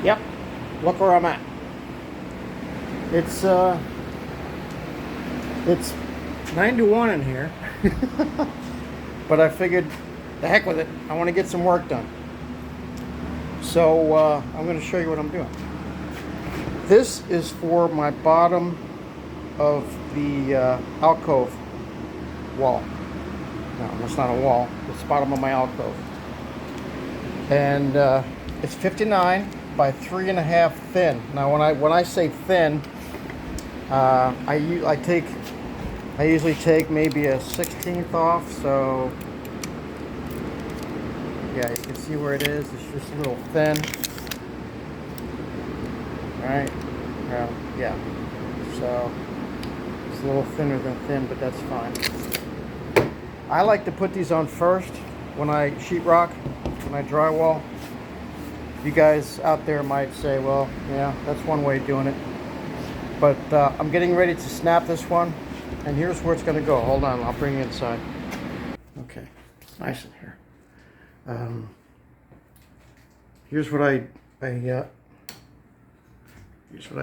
Yep, look where I'm at. It's 9 to 1 in here. But I figured, the heck with it, I want to get some work done. So I'm going to show you what I'm doing. This is for my bottom of the alcove wall. No, that's not a wall. It's the bottom of my alcove. And it's 59 by 3.5 thin. Now when I say thin, I usually take maybe a 1/16 off, so yeah, you can see where it is. It's just a little thin. Alright, well, yeah, so it's a little thinner than thin, but that's fine. I like to put these on first when I sheetrock, when I drywall. You guys out there might say, well, yeah, that's one way of doing it. But I'm getting ready to snap this one, and here's where it's going to go. Hold on, I'll bring you inside. Okay, it's nice in here. Here's what I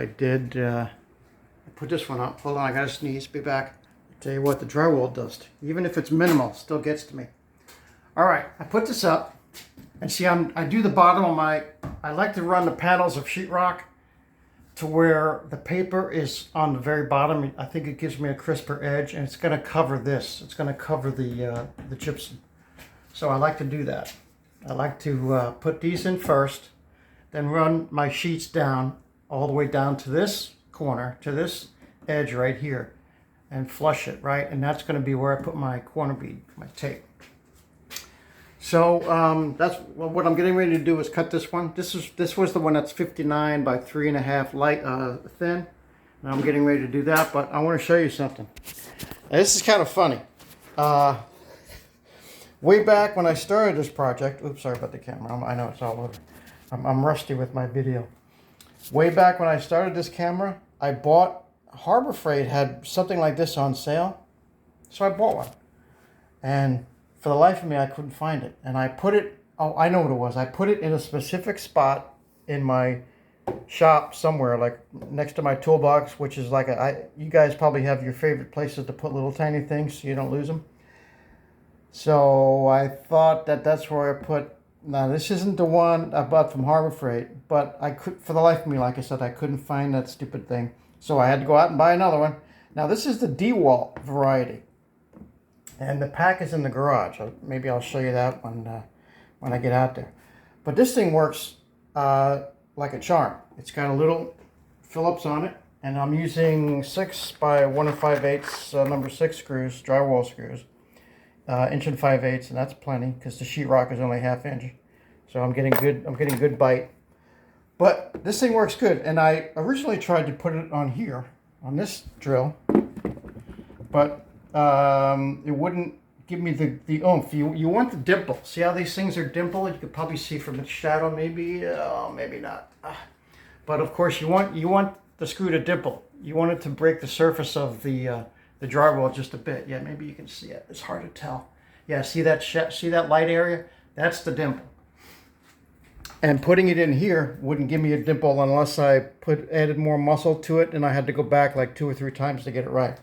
did. I put this one up. Hold on, I gotta sneeze. Be back. I tell you what, the drywall dust, even if it's minimal, still gets to me. All right, I put this up, and see, I do the bottom of my. I like to run the panels of sheetrock to where the paper is on the very bottom. I think it gives me a crisper edge, and it's going to cover this. It's going to cover the gypsum. So I like to do that. I like to put these in first, then run my sheets down all the way down to this corner, to this edge right here, and flush it, right? And that's going to be where I put my corner bead, my tape. So that's what I'm getting ready to do is cut this one. This was the one that's 59 by 3.5 light thin. And I'm getting ready to do that, but I want to show you something. Now, this is kind of funny. Way back when I started this project, oops, sorry about the camera. I know it's all over. I'm rusty with my video. Way back when I started this camera, I bought, Harbor Freight had something like this on sale. So I bought one. And for the life of me, I couldn't find it. And I put it, oh, I know what it was. I put it in a specific spot in my shop somewhere, like next to my toolbox, which is like you guys probably have your favorite places to put little tiny things so you don't lose them. So I thought that's where I put, now this isn't the one I bought from Harbor Freight, but I could, for the life of me, like I said, I couldn't find that stupid thing. So I had to go out and buy another one. Now this is the DeWalt variety. And the pack is in the garage. Maybe I'll show you that when I get out there. But this thing works like a charm. It's got a little Phillips on it. And I'm using 6 by 1 5/8 number 6 screws, drywall screws. 1 5/8 inches, and that's plenty because the sheetrock is only 1/2 inch. So I'm getting good bite. But this thing works good. And I originally tried to put it on here, on this drill. But it wouldn't give me the oomph. You want the dimple. See how these things are dimpled? You could probably see from the shadow, maybe maybe not. But of course you want the screw to dimple. You want it to break the surface of the drywall just a bit. Yeah, maybe you can see it. It's hard to tell. Yeah, see that light area? That's the dimple. And putting it in here wouldn't give me a dimple unless I added more muscle to it, and I had to go back like 2 or 3 times to get it right.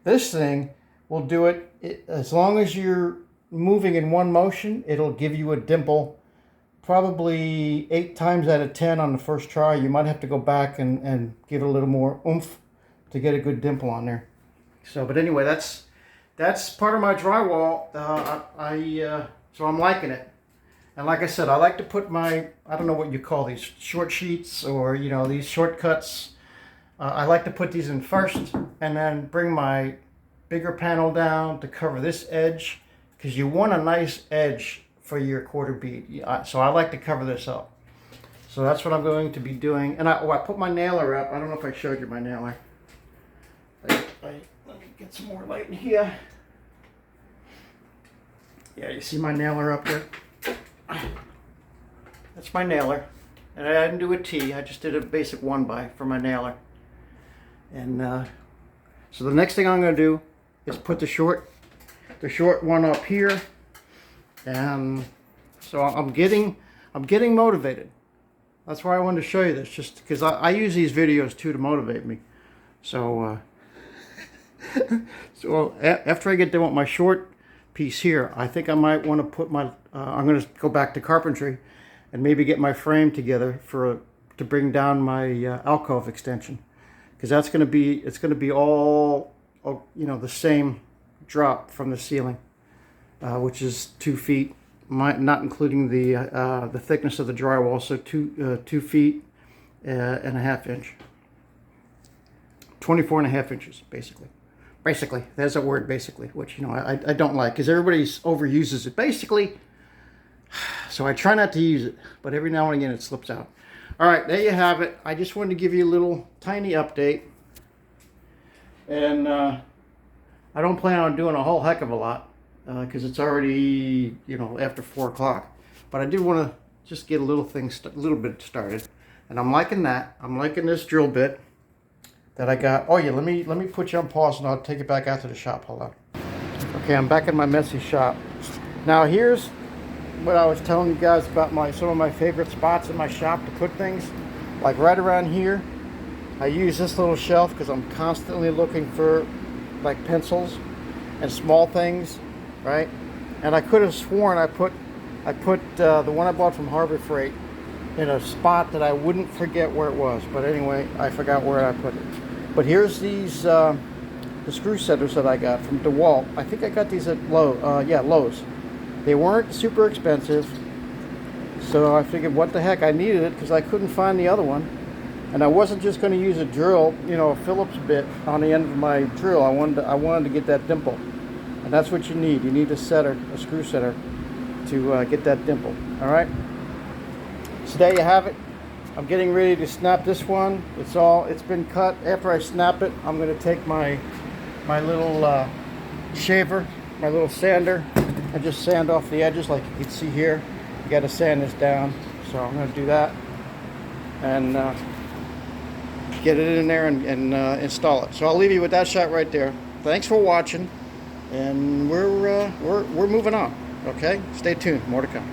This thing will do it as long as you're moving in one motion. It'll give you a dimple probably 8 times out of 10 on the first try. You might have to go back and give it a little more oomph to get a good dimple on there. So, but anyway, that's part of my drywall. So I'm liking it. And like I said, I like to put my, I don't know what you call these, short sheets or, you know, these shortcuts. I like to put these in first and then bring my bigger panel down to cover this edge, because you want a nice edge for your quarter bead. So I like to cover this up. So that's what I'm going to be doing. And I put my nailer up. I don't know if I showed you my nailer. Let me get some more light in here. Yeah, you see my nailer up there? That's my nailer. And I didn't do a T. I just did a basic 1x for my nailer. And so the next thing I'm going to do is put the short one up here. And so I'm getting motivated. That's why I wanted to show you this, just because I use these videos too to motivate me. So, after I get done with my short piece here, I think I might want to put my, I'm going to go back to carpentry and maybe get my frame together to bring down my alcove extension. Because that's going to be, it's going to be all, you know, the same drop from the ceiling, which is 2 feet. Not including the thickness of the drywall, so 2 feet and a half inch, 24 and a half inches, basically. Basically, there's a word, basically, which, you know, I don't like, because everybody overuses it, basically. So I try not to use it, but every now and again it slips out. All right, there you have it. I just wanted to give you a little tiny update, and I don't plan on doing a whole heck of a lot. Because it's already, you know, after 4 o'clock. But I did want to just get a little bit started, and I'm liking that. I'm liking this drill bit that I got. Oh yeah, let me put you on pause, and I'll take it back out to the shop. Hold on. Okay, I'm back in my messy shop. Now here's what I was telling you guys about some of my favorite spots in my shop to put things. Like right around here, I use this little shelf because I'm constantly looking for like pencils and small things. Right, and I could have sworn I put the one I bought from Harbor Freight in a spot that I wouldn't forget where it was. But anyway, I forgot where I put it. But here's these the screw setters that I got from DeWalt. I think I got these at Lowe's. They weren't super expensive, so I figured, what the heck, I needed it because I couldn't find the other one, and I wasn't just going to use a drill, you know, a Phillips bit on the end of my drill. I wanted to get that dimple. And that's what you need. You need a screw setter, to get that dimple. All right. So there you have it. I'm getting ready to snap this one. It's been cut. After I snap it, I'm going to take my little shaver, my little sander, and just sand off the edges, like you can see here. You got to sand this down. So I'm going to do that and get it in there and install it. So I'll leave you with that shot right there. Thanks for watching. And we're moving on. Okay, stay tuned. More to come.